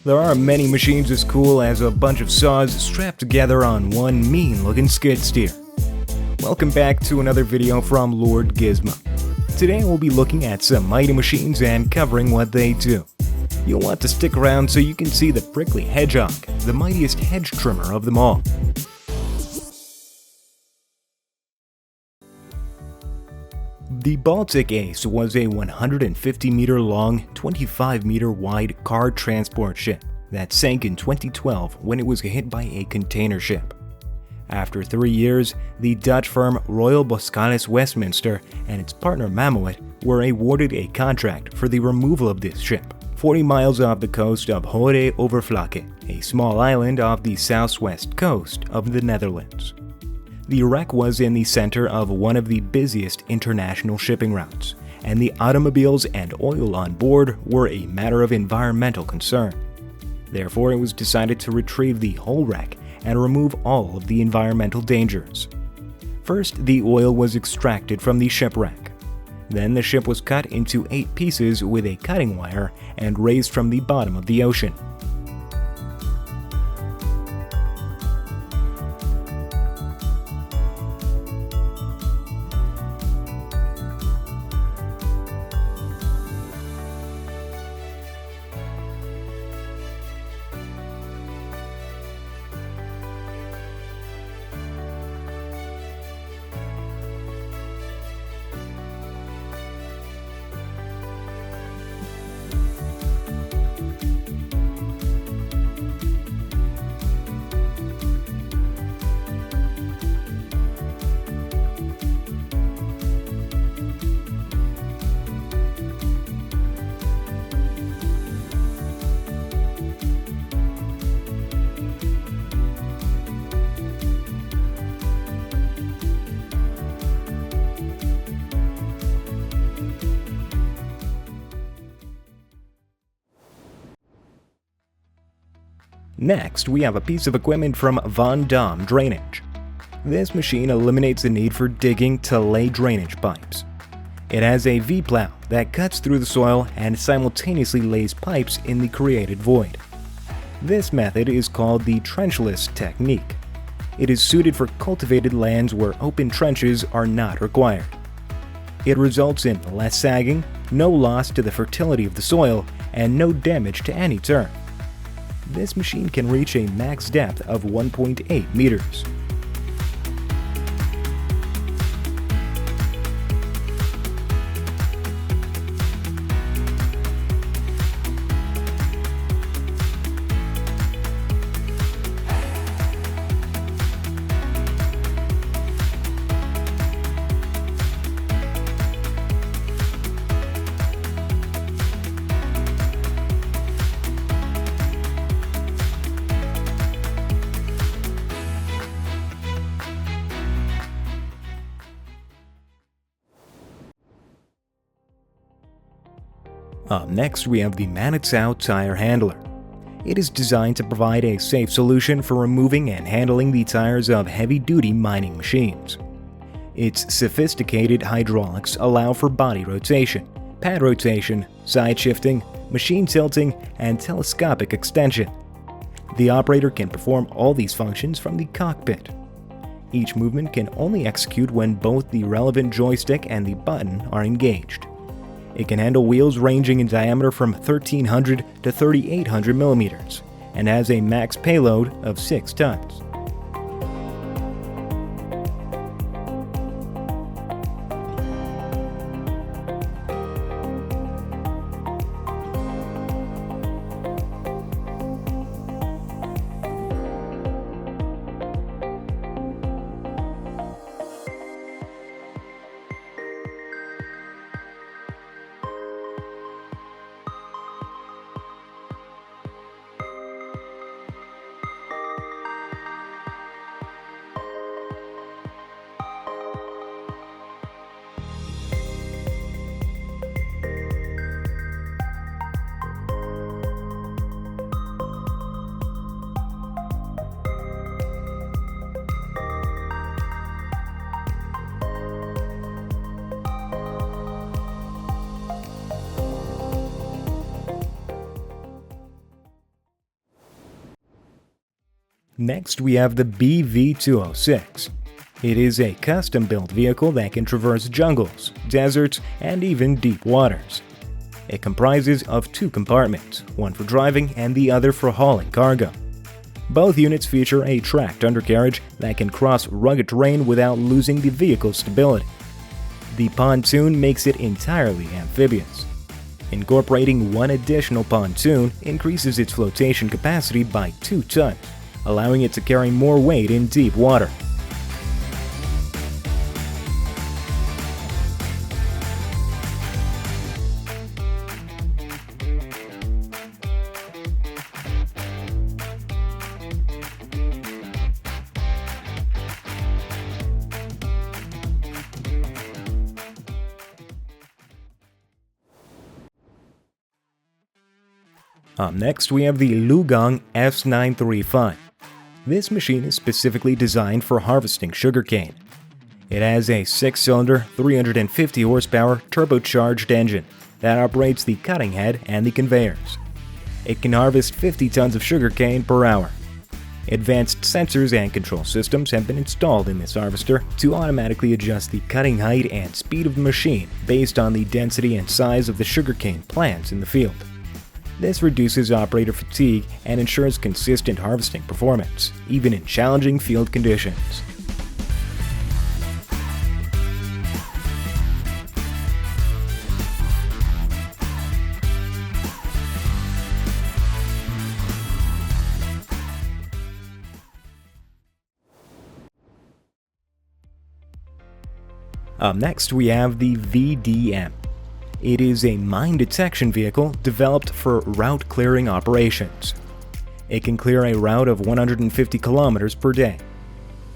There are many machines as cool as a bunch of saws strapped together on one mean-looking skid steer. Welcome back to another video from Lord Gizmo. Today we'll be looking at some mighty machines and covering what they do. You'll want to stick around so you can see the prickly hedgehog, the mightiest hedge trimmer of them all. The Baltic Ace was a 150-meter long, 25-meter wide car transport ship that sank in 2012 when it was hit by a container ship. After 3 years, the Dutch firm Royal Boskalis Westminster and its partner Mammoet were awarded a contract for the removal of this ship, 40 miles off the coast of Hoge Overflakke, a small island off the southwest coast of the Netherlands. The wreck was in the center of one of the busiest international shipping routes, and the automobiles and oil on board were a matter of environmental concern. Therefore, it was decided to retrieve the whole wreck and remove all of the environmental dangers. First, the oil was extracted from the shipwreck. Then the ship was cut into 8 pieces with a cutting wire and raised from the bottom of the ocean. Next, we have a piece of equipment from Van Damme Drainage. This machine eliminates the need for digging to lay drainage pipes. It has a V-plow that cuts through the soil and simultaneously lays pipes in the created void. This method is called the trenchless technique. It is suited for cultivated lands where open trenches are not required. It results in less sagging, no loss to the fertility of the soil, and no damage to any turf. This machine can reach a max depth of 1.8 meters. Up next, we have the MANITOU tire handler. It is designed to provide a safe solution for removing and handling the tires of heavy-duty mining machines. Its sophisticated hydraulics allow for body rotation, pad rotation, side shifting, machine tilting, and telescopic extension. The operator can perform all these functions from the cockpit. Each movement can only execute when both the relevant joystick and the button are engaged. It can handle wheels ranging in diameter from 1,300 to 3,800 millimeters and has a max payload of 6 tons. Next, we have the BV206. It is a custom-built vehicle that can traverse jungles, deserts, and even deep waters. It comprises of 2 compartments, one for driving and the other for hauling cargo. Both units feature a tracked undercarriage that can cross rugged terrain without losing the vehicle's stability. The pontoon makes it entirely amphibious. Incorporating 1 additional pontoon increases its flotation capacity by 2 tons, allowing it to carry more weight in deep water. Up next, we have the LIUGONG S935. This machine is specifically designed for harvesting sugarcane. It has a 6-cylinder, 350 horsepower turbocharged engine that operates the cutting head and the conveyors. It can harvest 50 tons of sugarcane per hour. Advanced sensors and control systems have been installed in this harvester to automatically adjust the cutting height and speed of the machine based on the density and size of the sugarcane plants in the field. This reduces operator fatigue and ensures consistent harvesting performance, even in challenging field conditions. Up next, we have the VDM. It is a mine detection vehicle developed for route clearing operations. It can clear a route of 150 kilometers per day.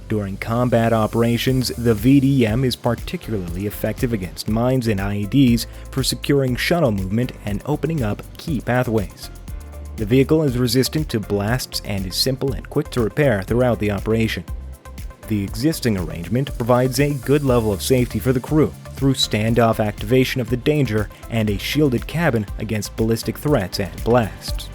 During combat operations, the VDM is particularly effective against mines and IEDs for securing shuttle movement and opening up key pathways. The vehicle is resistant to blasts and is simple and quick to repair throughout the operation. The existing arrangement provides a good level of safety for the crew through standoff activation of the danger and a shielded cabin against ballistic threats and blasts.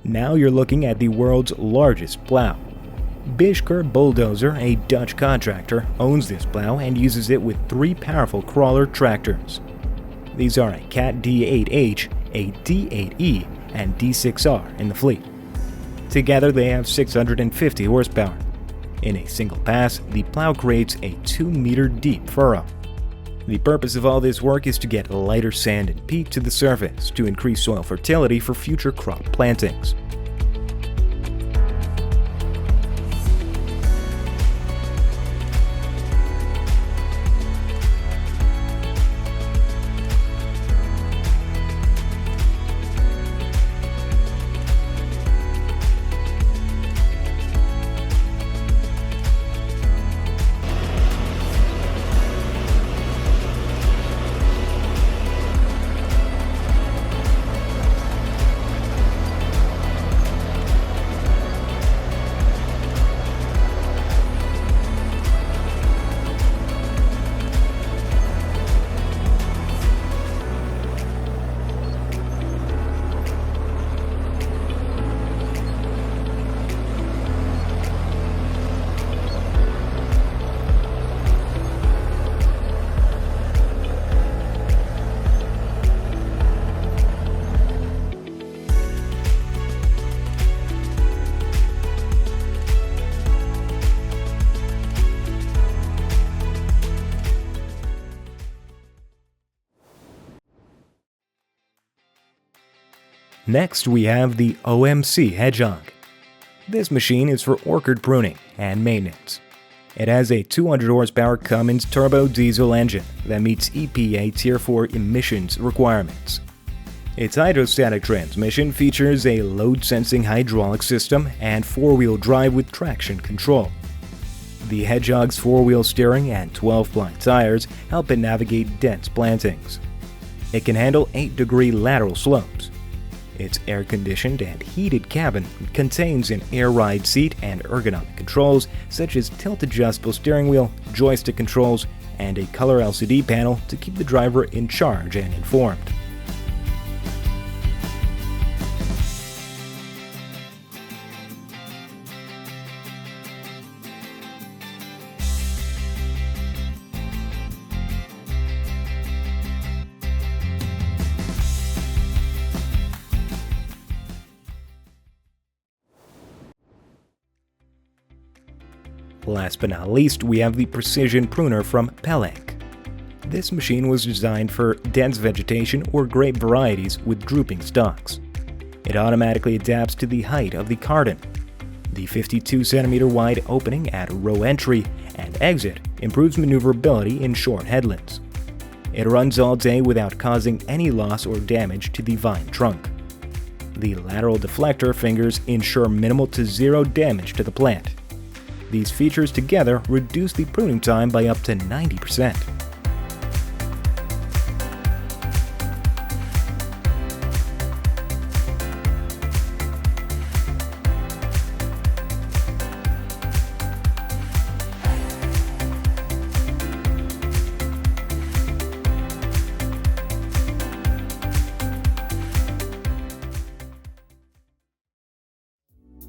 Now you're looking at the world's largest plow. BIJKER Bulldozer, a Dutch contractor, owns this plow and uses it with 3 powerful crawler tractors. These are a Cat D8H, a D8E, and D6R in the fleet. Together they have 650 horsepower. In a single pass, the plow creates a 2-meter deep furrow. The purpose of all this work is to get lighter sand and peat to the surface to increase soil fertility for future crop plantings. Next, we have the OMC HEDGEHOG. This machine is for orchard pruning and maintenance. It has a 200 horsepower Cummins turbo diesel engine that meets EPA Tier 4 emissions requirements. Its hydrostatic transmission features a load-sensing hydraulic system and four-wheel drive with traction control. The HEDGEHOG's four-wheel steering and 12-ply tires help it navigate dense plantings. It can handle 8-degree lateral slopes. Its air-conditioned and heated cabin contains an air ride seat and ergonomic controls such as tilt-adjustable steering wheel, joystick controls, and a color LCD panel to keep the driver in charge and informed. Last but not least, we have the Precision Pruner from PELLENC. This machine was designed for dense vegetation or grape varieties with drooping stalks. It automatically adapts to the height of the cardan. The 52 cm wide opening at row entry and exit improves maneuverability in short headlands. It runs all day without causing any loss or damage to the vine trunk. The lateral deflector fingers ensure minimal to zero damage to the plant. These features together reduce the pruning time by up to 90%.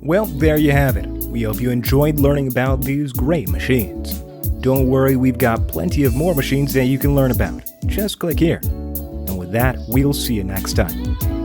Well, there you have it. We hope you enjoyed learning about these great machines. Don't worry, we've got plenty of more machines that you can learn about. Just click here. And with that, we'll see you next time.